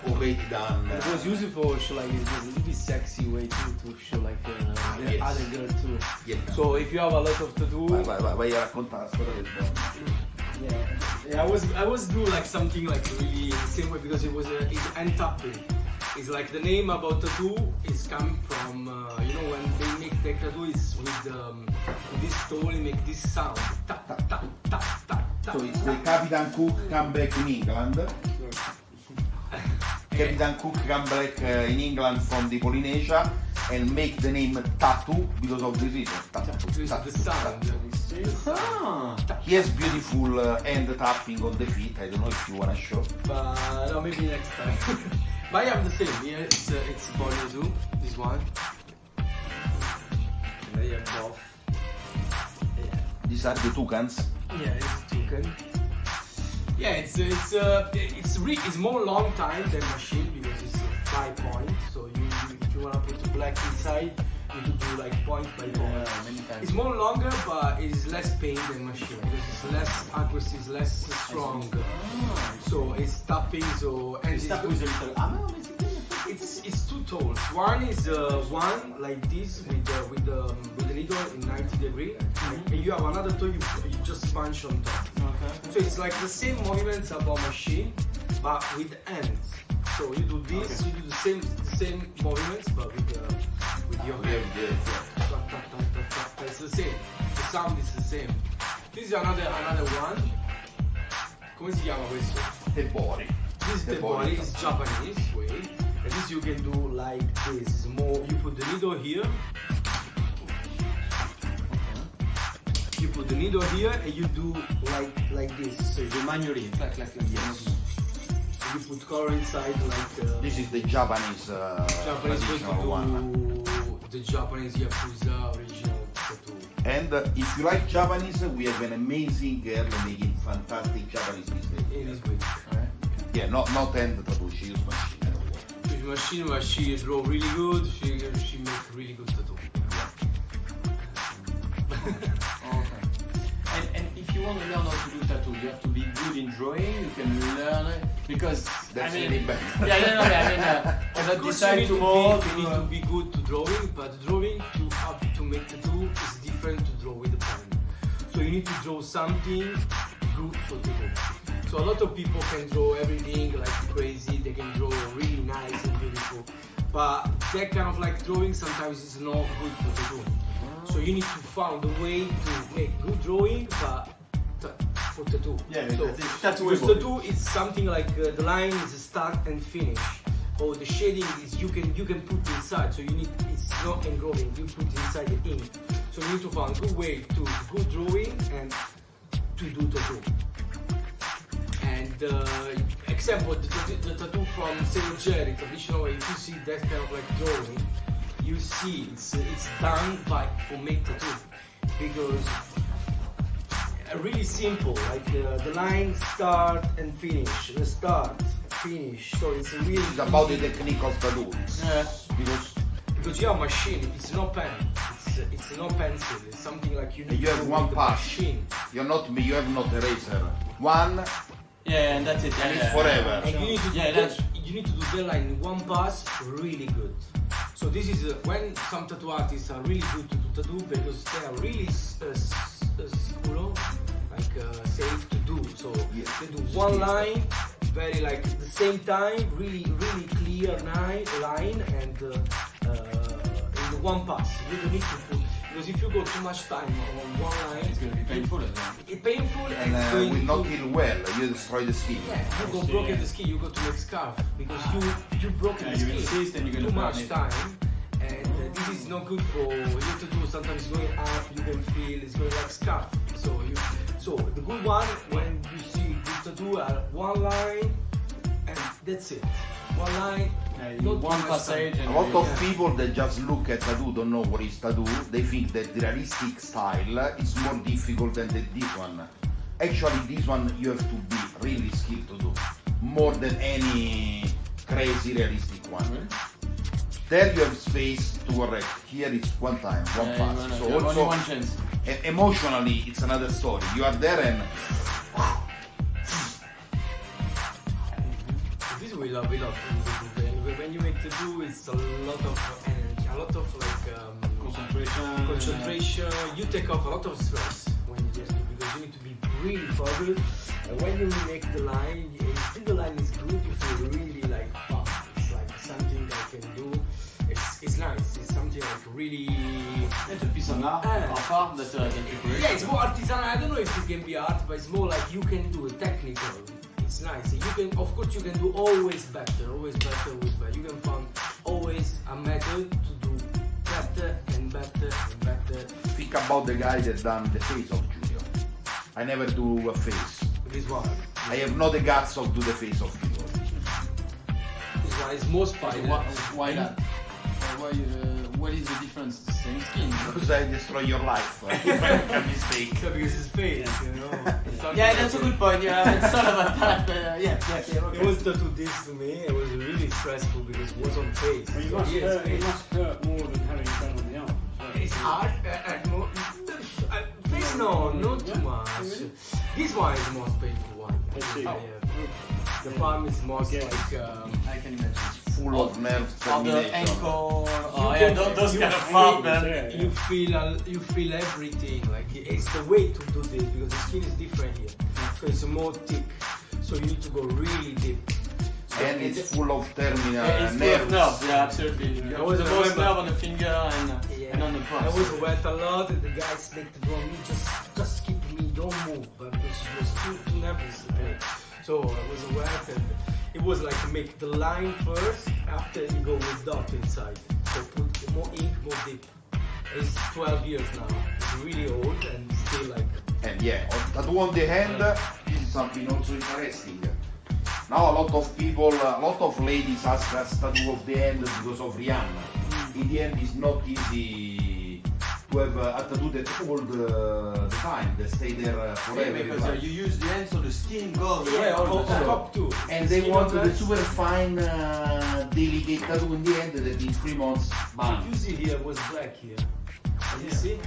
already done. It was used for show like a really sexy way to show like the other girl too. Yeah. So if you have a lot of tattoo, Vai a raccontare la storia del Borneo. Yeah, I was doing like something like really the same way because it's end tapping. It's like the name about tattoo is coming from you know when they make the tattoo is with this tool make this sound tap tap tap tap tap tap. So it's the Captain Cook come back in England. Captain Cook come back in England from the Polynesia and make the name tattoo because of this reason. The sound. He has beautiful hand tapping on the feet. I don't know if you wanna show. But no, maybe next time. But I have the same. Yeah, it's Borneo too. This one. And I have both. Yeah. These are the toucans. Yeah, it's toucan. Yeah, it's more long time than machine because it's 5 point. So if you wanna put the black inside, you need to do like point by point. It's more longer, but it is less pain than machine because it's less accuracy, it's less strong. So it's tapping. So and It's tapped with a little hammer, basically. it's two tones. One is one like this with the needle in 90 degrees, and you have another tool you just punch on top. Okay. So it's like the same movements about machine, but with hands. So you do this, you do the same movements, but with your hand. It's the same. The sound is the same. This is another one. Come si chiama questo? The body. This is the body. It's Japanese way. And this you can do like this. It's more. You put the needle here. You put the needle here, and you do like this. So you manually, like yes. You put color inside, like. This is the Japanese traditional one. The Japanese Yakuza original tattoo. And if you like Japanese, we have an amazing girl making fantastic Japanese these days. It is good. Yeah, not hand tattoo. She uses machine. With machine, but she draw really good. She make really good tattoo. And if you want to learn how to do tattoo, you have to be good in drawing. You can learn it because That's I mean, really bad. yeah, I mean, cannot Of course, decide you tomorrow. need to be good to drawing, but drawing to make tattoo is different to draw with a pen. So you need to draw something good for tattoo. So a lot of people can draw everything like crazy. They can draw really nice and beautiful, but that kind of like drawing sometimes is not good for tattoo. So you need to find a way to make good drawing, but for tattoo. Yeah, so it's tattoo. because tattoo is something like the line is a start and finish. Or the shading is you can put inside, so you need, it's not engraving, you put inside the ink. So you need to find a good way to good drawing and to do tattoo. And example, the tattoo from Saint Jerry traditional, if you see that kind of like drawing, you see it's done by for make tattoo, because really simple, like the line start and finish, the start, finish. So it's really It's about the technique of tattoo. because you have machine, it's not pen, it's not pencil, it's something like you need You to have do one with the pass. machine. You're not me. You have not eraser. One, Yeah, and that's it. and Yeah, it's forever. And you need to Yeah, do that's- you need to do the line in one pass really good. So this is when some tattoo artists are really good to do tattoo, because they are really sicuro, like safe to do. So Yes. they do one line, very like the same time, really clear line, and in the one pass. You don't need to put, because if you go too much time on one line, it's gonna be painful as well. it's painful And it's going will not to, heal well. You destroy the skin. yeah, you go broken the skin, you go to make scarf because you broken Yeah, the you skin insist and you're gonna too burn much it. time, and this is not good for you to do. Sometimes it's going up, you can feel it's going like scarf. So the good one when you see good tattoo are one line and that's it. One line, not too One much passage time. and A lot of Yeah. people that just look at tattoo don't know what is tattoo. They think that the realistic style is more difficult than this one. Actually, this one you have to be really skilled to do, more than any crazy realistic one. There you have space to correct. Here it's one time, one pass. So only also one chance. emotionally, it's another story. You are there and This we love. When you make tattoo, it's a lot of energy, a lot of like concentration. You take off a lot of stress when you just do, because you need to be really focused. And when you make the line, if the line is good, you feel really like, wow, it's like something I can do. It's nice. It's something like really. It's a piece of art that you create. Yeah, it's more artisanal. I don't know if it can be art, but it's more like you can do it technical. It's nice. You can, of course, you can do always better, always better, always better. You can find always a method to do better and better and better. think about the guy that done the face of Giulio. I never do a face. This one, I have not the guts of do the face of Giulio. this one is more spider. Why that? What is the difference? The same skin. Because I destroy your life. If I make a mistake. Because it's face, you know. Yeah, that's a good point. Yeah, it's sort of a that. Yeah. It was to do this to me. It was really stressful because it was on face. Well, you So, must, yes, it must hurt more than having it done on the arm. it's hard. Face, no, not too much. This one is the most painful one. Let's see. The palm is most Yeah. like. I can imagine. Full of nerve On the termination. ankle. You Oh yeah, can- those you kind of can far, feel man. Yeah. You feel everything. Like it's the way to do this because the skin is different here, so it's more thick. So you need to go really deep. So And it's full of terminal It's full of nerves. nerves. Yeah, absolutely. I The was most remember- nerve on the finger and on the I palm. was wet a lot, and the guy slipped on me. Just keep me, don't move. But because she was too nervous to play. So I was wet, and it was like make the line first. After you go with dot inside. So put more ink, more deep. It's 12 years now. It's really old and still like. And yeah, tattoo on the hand, this is something also interesting. Now a lot of people, a lot of ladies ask us tattoo of the hand because of Rihanna. In the end, it's not easy to have a tattoo that hold the time, that stay there Yeah, forever. in because life. you use the hand so the skin goes away Yeah, all or the time. cup too. And they Skin want on the that. super fine, delicate tattoo in the end that in 3 months, If bam. you see here was black here. You see?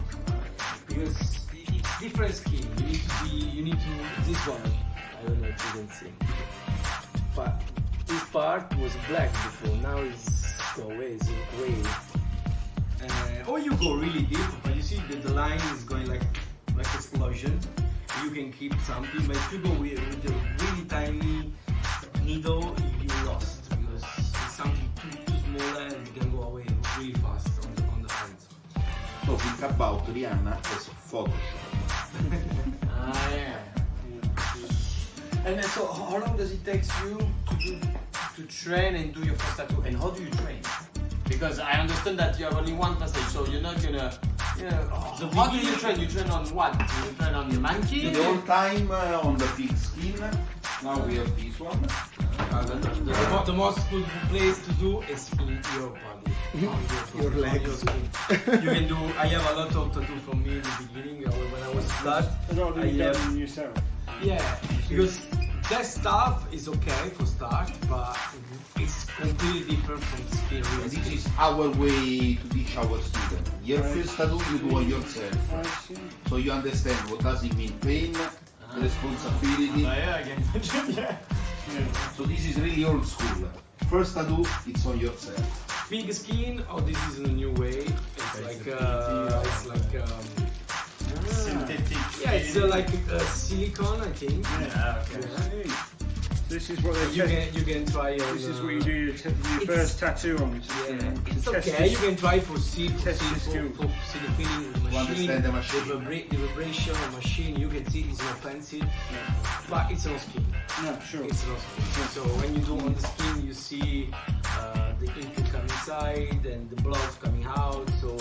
Because it's different skin. You need to this one. I don't know if you can see. But this part was black before. Now it's go away. It's gray. Or you go really deep, but you see that the line is going like explosion. You can keep something, but if you go with a really tiny needle, you lost because it's something too small and it can go away really fast on the hand. So think about Rihanna as Photoshop. Ah, yeah. And so, how long does it take you to train and do your first tattoo? And how do you train? Because I understand that you have only one passage, so you're not gonna. So how do you train? You train on what? You train on the monkey? The whole time on the pig skin. Now we have this one. The most good place to do is in your body. Your legs. Your skin. You can do. I have a lot of tattoo from me in the beginning when I was start. A lot of them you've done yourself. Yeah, because that stuff is okay for start, but it's completely different from the skin. And this is our way to teach our students. Your first tattoo you do on yourself. So you understand what does it mean pain, responsibility. Yeah, again. So this is really old school. First tattoo, it's on yourself. Pig skin, oh, this is a new way. It's like Synthetic. yeah, it's like silicone, I think. Yeah, okay. Yeah. This is what they You can try on. This is what you do your first tattoo on. Yeah, it's to test okay. this- You can try for see Test your skill. for see the feeling of the machine, understand the machine. the vibration of the machine. You can see it's not fancy, but it's on skin. No, sure. It's not skin. So when you do on the skin, you see the ink coming inside and the blood coming out. So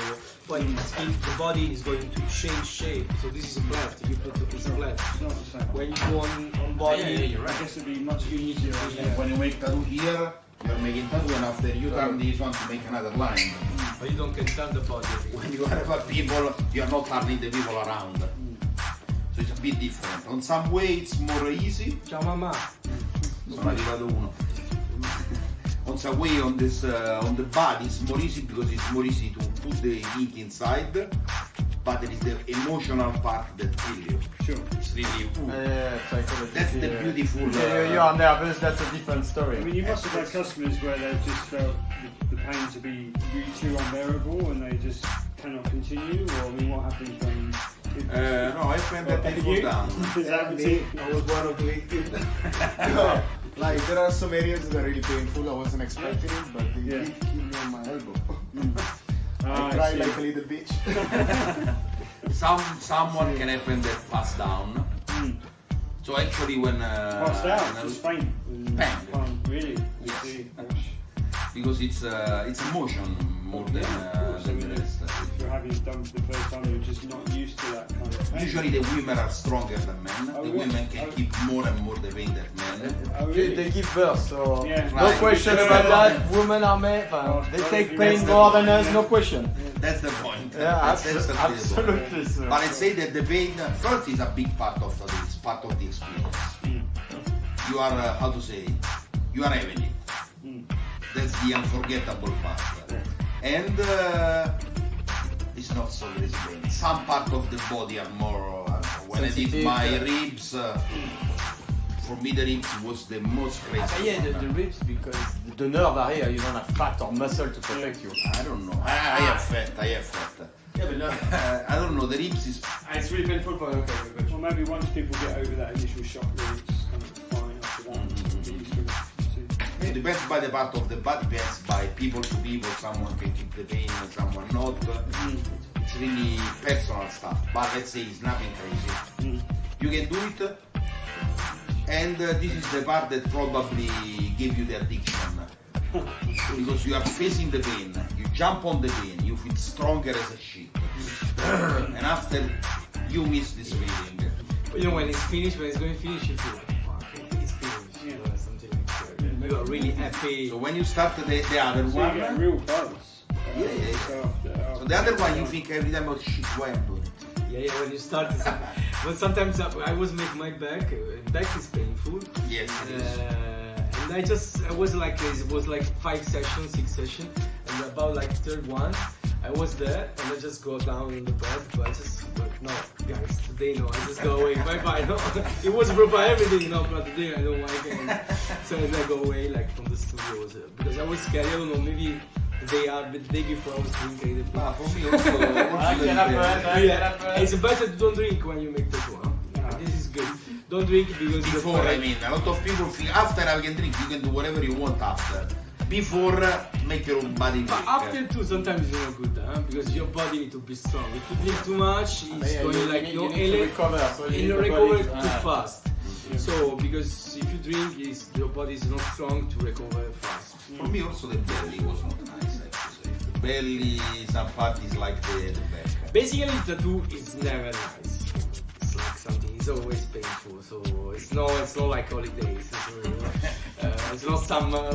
when the skin, the body is going to change shape. So this is flat. You put the piece flat. It's not the same. When you go on body, I guess it'd be much easier. When you make tattoo here, you're making tattoo, and after you turn this one to make another line. but you don't can turn the body. When you have people, you are not turning the people around. So it's a bit different. On some way it's more easy. Ciao mamma. Sono arrivato uno. On some way on this on the body it's more easy because it's more easy to put the ink inside, but it is the emotional part that kills you. Sure. It's really Psychology. that's the beautiful. You are nervous, that's a different story. I mean, you must have had customers where they've just felt the pain to be really too unbearable and they just cannot continue. Or I mean, what happens when? No, I spent that they fall down. Does that happen to you? I was one of the victims. Like there are some areas that are really painful. I wasn't expecting it, but they did kill me on my elbow. I cried see. like a little bitch. Someone can happen that pass down. So actually when Passed out, just faint. Faint. Really? I Yes. see. because it's emotion more than the rest. If you're having it done for the first time, you're just not used to that kind of pain. Usually the women are stronger than men. Oh, The really? women can keep more and more the pain than men. Oh, really? They give birth, so Yeah. no Right. question That's about the that. point. Women are made, they take That's pain the more than point. us, no question. That's the point. Yeah, That's the point. absolutely. Sir. But I'd say that the pain first is a big part of the it's part of the experience. You are how to say you are having it. That's the unforgettable part. And it's not so easy. Some part of the body are more. When I did Sensitive, my yeah. ribs, for me the ribs was the most crazy. Yeah, the ribs, because the nerve are here, you don't have fat or muscle to protect you. I don't know. I have fat. Yeah, but no, I don't know. The ribs is. it's really painful for Well, maybe once people get over that initial shock, then it's kind of fine after that. Get used to it. It depends by the part of the body, depends by people to people, someone can keep the pain, someone not. It's really personal stuff, but let's say it's nothing crazy. You can do it, and this is the part that probably gave you the addiction. Because you are facing the pain, you jump on the pain, you feel stronger as a shit. And after, you miss this feeling. But you know, when it's finished, when it's going to finish, you feel like, fuck, it's finished. You know, something like that. You are really happy. So when you start the other So you get a one, real buzz. Yeah. After so the other one you think every time, oh shit, why I'm doing it? Yeah, when you start, well, sometimes I was make my back. Back is painful. Yes, it is. And I was like, it was like 5 sessions, 6 sessions, and about like third one, I was there, and I just go down in the bed, but I just, no, guys, today no, I just go away, bye-bye, no. It was proper everything, no, but today I don't like it. So then I go away, like, from the studio, because I was scared, I don't know, maybe the day before I was drinking. For me also, It's better to don't drink when you make tattoo, huh? This is good. Don't drink because before, I mean, a lot of people think after I can drink, you can do whatever you want after. Before, make your own body But drink. after too, sometimes it's not good, huh? Because your body need to be strong. If you drink too much, it's going like you need to recover, so you you need to recover body- too fast. So because if you drink, your body is not strong to recover fast. For me also the belly was not nice, I have to say. The belly, some part is like the back. Basically, tattoo is never nice. It's like something. It's always painful. So it's not like holidays. It's not summer.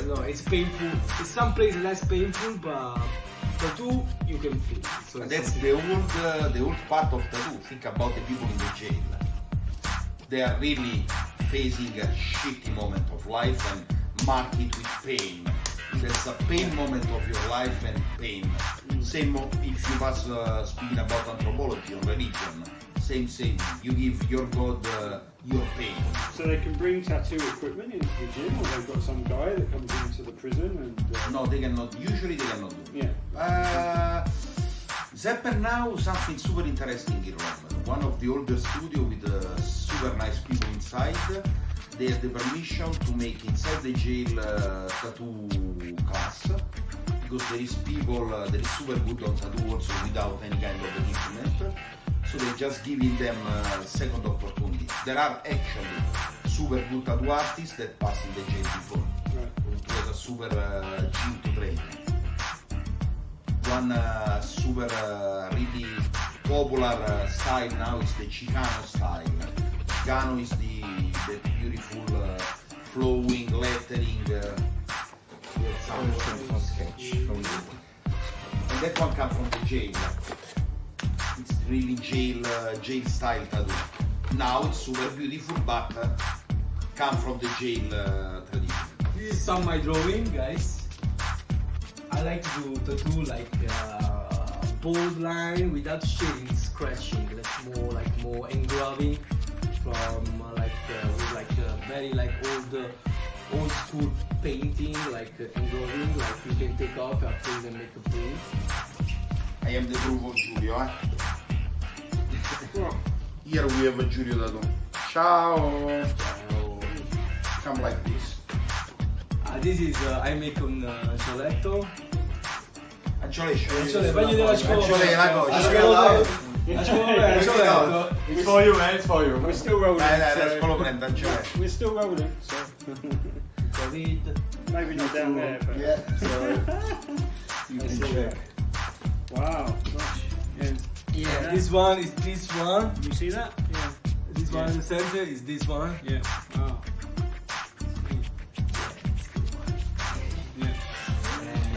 No, it's painful. In some places less painful, but tattoo you can feel. So That's the old part of tattoo. Think about the people in the jail. They are really facing a shitty moment of life and mark it with pain. That's a pain moment of your life and pain. Same if you was speaking about anthropology or religion. Same. You give your God your pain. So they can bring tattoo equipment into the gym, or they've got some guy that comes into the prison and... No, they cannot. Usually they cannot do. Yeah. Zepper now something super interesting in Rome. One of the older studio with super nice people inside. They have the permission to make inside the jail tattoo class, because there is people that is super good on tattoo also without any kind of equipment. So they're just giving them a second opportunity. There are actually super good tattoo artists that passed in the jail before. Right. It was a super gym to train. One super really popular style now is the Chicano style. Chicano is the beautiful flowing lettering sketch from you. And that one comes from the jail. It's really jail style tattoo. Now it's super beautiful, but come from the jail tradition. This is some of my drawing, guys. I like to do tattoo like bold line without shading, scratching. That's more engraving from with very old school painting, like engraving, like you can take off after you can make a print. I am the proof of Giulio, Here we have a Giulio Tattoo. Ciao! Come like this. This is I make un cioletto. Anciole, Bagno della scuola. Anciole la Cioletto. It's for you, man. It's for you. We're still rolling. Let's follow prenda Anciole. We're still rolling, so... Covid. Maybe not down there, but... Yeah. So, You can check. wow, gosh. Yeah, this one is this one. You see that? Yeah. This one in the center is this one. Yeah. Wow.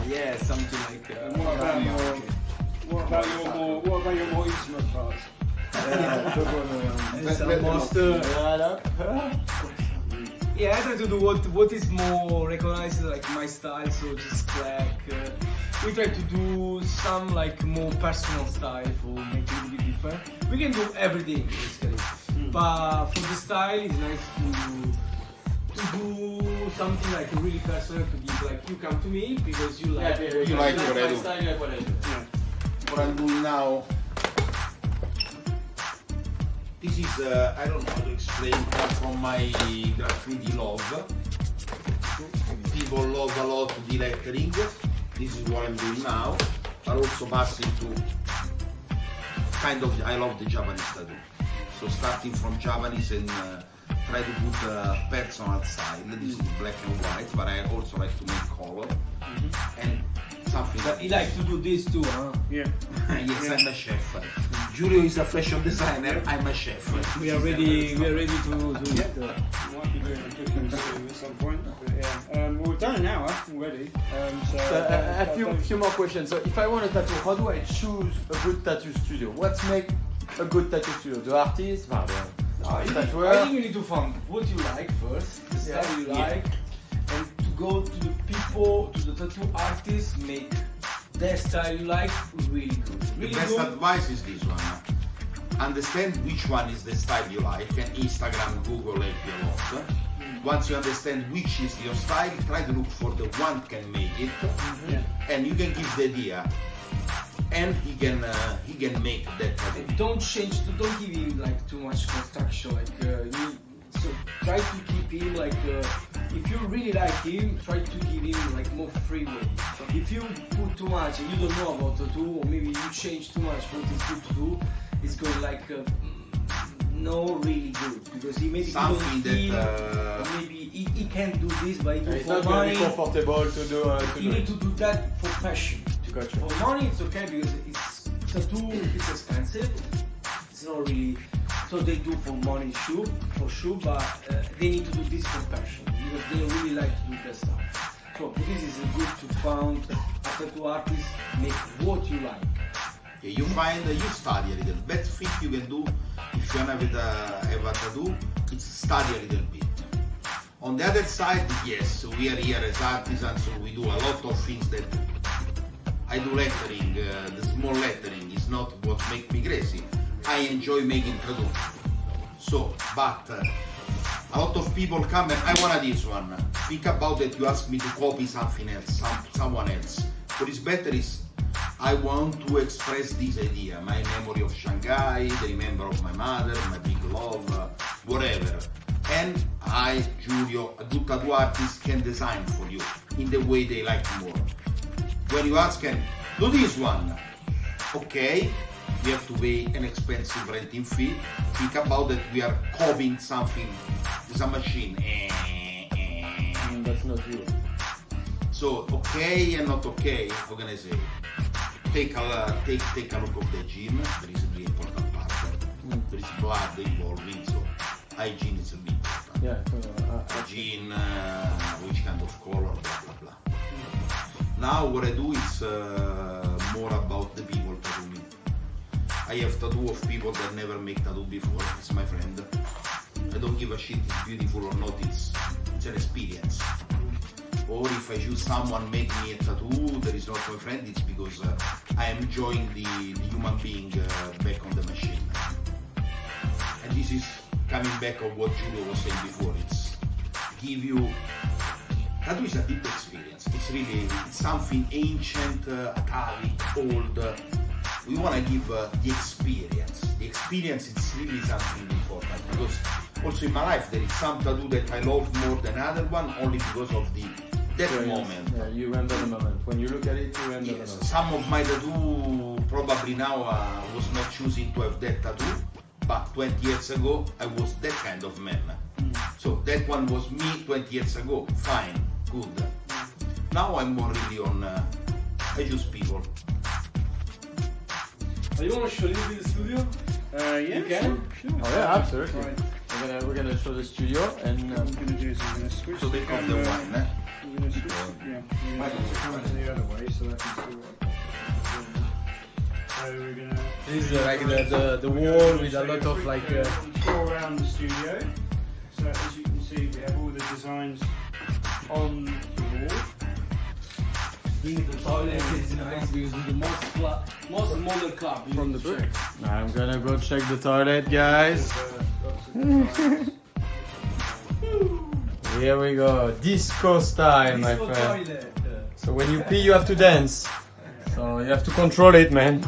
Yeah, something like. What about your more intimate parts? It's almost. Yeah, I try to do what is more recognized like my style, so just crack. We try to do some like more personal style for make it a little bit different. We can do everything basically, but for the style it's nice to do something like really personal, to give like you come to me because you like You like what I do. Style, like what I do. What I'm doing now. This is I don't know how to explain, but from my graffiti love. People love a lot the lettering. This is what I'm doing now, but also passing to kind of I love the Japanese tattoo. So starting from Japanese and try to put a personal style. This is black and white, but I also like to make color and something. But you like to do this too, huh? Yeah. Yes, I'm a chef. Giulio is a fashion designer. I'm a chef. We are ready. We are ready to do it. Might be doing the cooking soon at some point. But yeah. Well, we've done an hour already. A few more questions. So if I want a tattoo, how do I choose a good tattoo studio? What's make a good tattoo studio? The artist? I think you need to find what you like first, the style you like, and to go to the people, to the tattoo artists, make their style you like really good. The Really best good. advice is this one. Understand which one is the style you like, and Instagram, Google help you a lot. Once you understand which is your style, try to look for the one that can make it, and you can give the idea, and he can make that tattoo. And don't give him like too much construction. So try to keep him like if you really like him, try to give him like more freedom. If you put too much and you don't know about tattoo, or maybe you change too much what is good to do, it's going like not really good because he maybe Something he don't that, feel, maybe he can't do this, but he do It's for not going to money. be comfortable to do. You need to do that for passion. Gotcha. For money, it's okay because it's tattoo. It's expensive. It's not really. So they do for money, sure, for sure, but they need to do this for passion because they really like to do that stuff. So for this is good to find a tattoo artist make what you like. Yeah, you find, you study a little. Best thing you can do if you have a tattoo, it's study a little bit. On the other side, yes, we are here as artisans, so we do a lot of things that I do lettering. The small lettering is not what makes me crazy. I enjoy making tattoo. So, but a lot of people come and I want this one. Think about it, you ask me to copy something else, someone else. What is better is I want to express this idea, my memory of Shanghai, the memory of my mother, my big love, whatever. And I, Giulio, a good tattoo artist, can design for you in the way they like more. When you ask them, do this one, okay, we have to pay an expensive renting fee. Think about that we are copying something, it's a machine. That's not you. So, okay and not okay, how can I say? Take a look of the gene, there is a really important part. There is blood involving, so hygiene is a bit important. Yeah. Hygiene, which kind of color, blah blah blah. Now what I do is more about the people tattoo me. I have tattoo of people that never make tattoo before, it's my friend. I don't give a shit if it's beautiful or not, it's an experience. Or if I choose someone make me a tattoo that is not my friend, it's because I am enjoying the human being back on the machine. And this is coming back on what Giulio was saying before. It's give you, tattoo is a deep experience. It's really something ancient, atavic, old. We want to give the experience. The experience is really something important because also in my life there is some tattoo that I love more than other one only because of that moment. Yeah, you remember the moment. When you look at it, you remember the moment. Some of my tattoo probably now was not choosing to have that tattoo, but 20 years ago I was that kind of man. So that one was me 20 years ago. Fine, good. Now I'm more really on. I choose people. You want to show you the studio? Yeah, You can? Sure. Oh yeah, absolutely. Right. We're gonna show the studio and What I'm going to do is I'm going to switch So they the come the camera. wine. I'm going to switch, yeah, I'm going to switch the camera to the other way so that I can see what I'm doing. So we're going to... This is like the wall with a lot of like. Tour around the studio. So as you can see, we have all the designs on the wall. Being the toilet is nice because it's the most modern club from the book. I'm gonna go check the toilet, guys. Here we go, disco style, my friend. toilet. So when you pee, you have to dance. So you have to control it, man.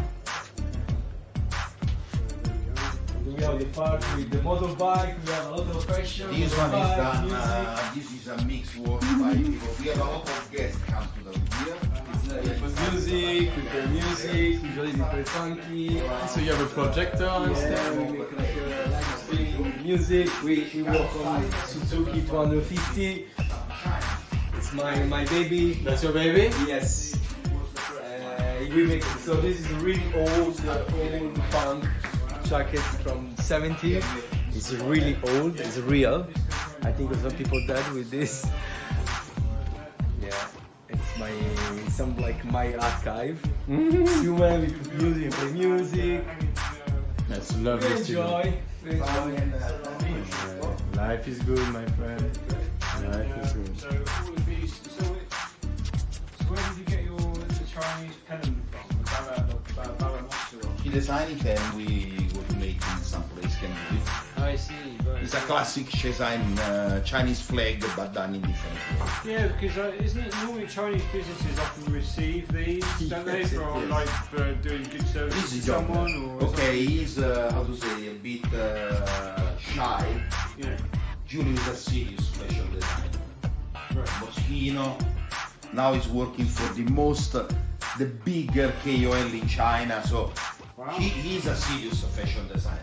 We have the park with the motorbike, we have a lot of fashion. This one is motorbike, done. music. This is a mixed work by people. We have a lot of guests come to the here. Music, we play music, usually we play funky. So you have a projector and stuff. Yeah, we make like a live stream music. We work on Suzuki 250. It's my baby. That's your baby? Yes. We make so this is a really old punk jacket from 70s. It's really old. It's real. I think a lot of people died with this. Yeah, it's some like my archive. Human, we put music, we play music. That's lovely. We enjoy. Life is good, my friend. Life is good. So all of these. So where did you get the Chinese pennant from? The Balamostro. He designed it and we would make it in some place can do it. I see. It's a classic Chinese flag but done in different way. Yeah, because isn't it normally Chinese businesses often receive these, don't they, for like for doing good service This to is job. someone? Or Okay, he's how to say a bit shy. Yeah. Giulio is a serious fashion designer. Right. Moschino now is working for the bigger KOL in China, so Wow. he's a serious fashion designer.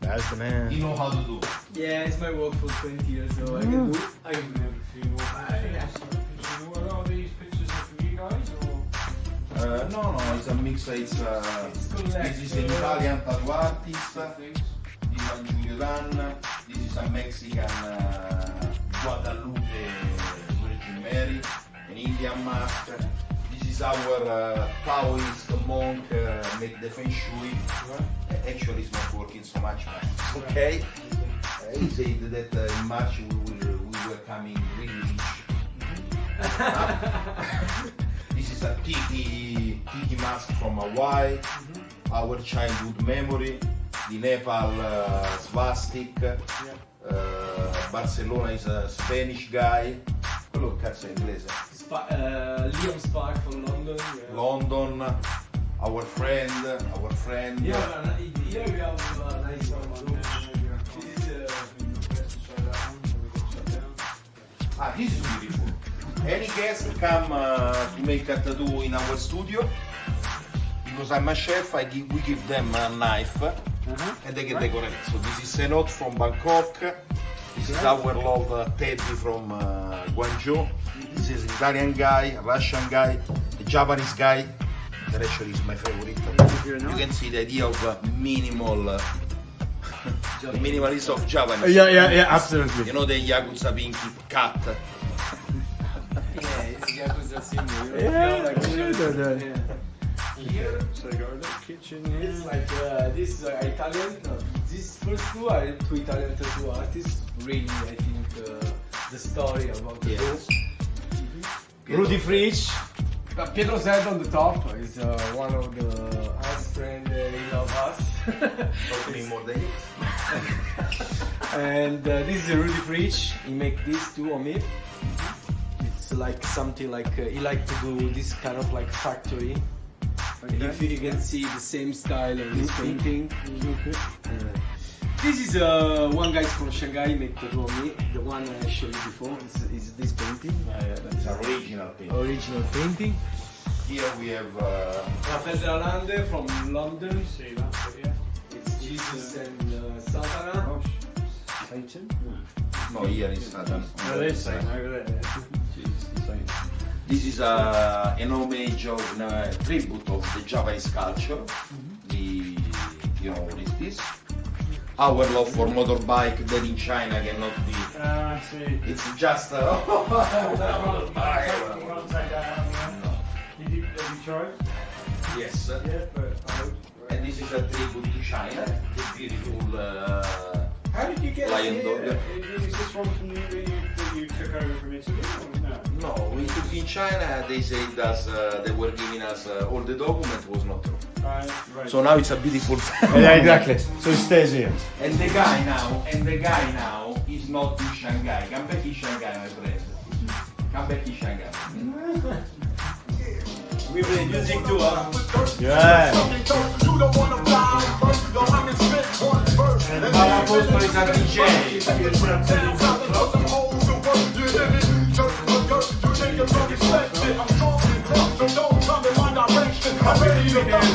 That's the man. He know how to do. Yeah, it's my work for 20 years, so I can do. I can do. What are these pictures from you guys? Or? No, it's a mix. This is an Italian tattoo artist. This is a Giulio Dan. This is a Mexican Guadalupe Virgin Mary, an Indian mask. This is our Taoist monk make the feng shui. Actually, it's not working so much, but it's okay. He said that in March we were coming really rich. This is a tiki mask from Hawaii, our childhood memory. The Nepal swastika. Barcelona is a Spanish guy. Quello cazzo è inglese. Liam Spark from London. Yeah. London, our friend. Yeah, here we have a nice one. This is beautiful. Any guest come to make a tattoo in our studio? Because I'm a chef, we give them a knife and they can decorate. So this is Senot from Bangkok. This is our love Teddy from Guangzhou. This is Italian guy, Russian guy, the Japanese guy. That actually is my favorite. You can see the idea of minimal. The minimalist of Japanese. Yeah, absolutely. You know the Yakuza Pinky cut. Yeah, it's Yakuza symbol. Here, so you got a little kitchen here. It's like this Italian. These first two are two Italian tattoo artists. Really, I think the story about the Yes. Rudy Fritsch. Pietro Zed on the top is one of the us friend he love us. Talk to me more than you. And this is Rudy Fritsch. He make these two on me. It's like something like he like to do this kind of like factory. If you can see the same style of this painting. This is one guy from Shanghai make tattoo on me. The one I showed you before is this painting. It's original thing. Original painting. Here we have Rafael de la Lande from London. See that, but yeah. It's Jesus and Satana. Satan? no here is Satan. Oh, there's Satan over there. This is an homage of tribute of the Japanese culture. The you know what is this? Our love for motorbike that in China cannot be. I see. It's just You can't take that out of the end. Have you tried? yes. Yeah, but I hope. And this is a tribute to China. The beautiful How did you get lion here? dog. Is this one from that you took over from Italy? Or no? No, we took in China. They said that they were giving us all the document was not true. Right. So now it's a beautiful. Yeah, exactly. So it stays here. And the guy now is not in Shanghai. Come back in Shanghai, my friend. Come back in Shanghai. We play music too, huh? Yeah. Apostolo is a DJ.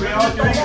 We are doing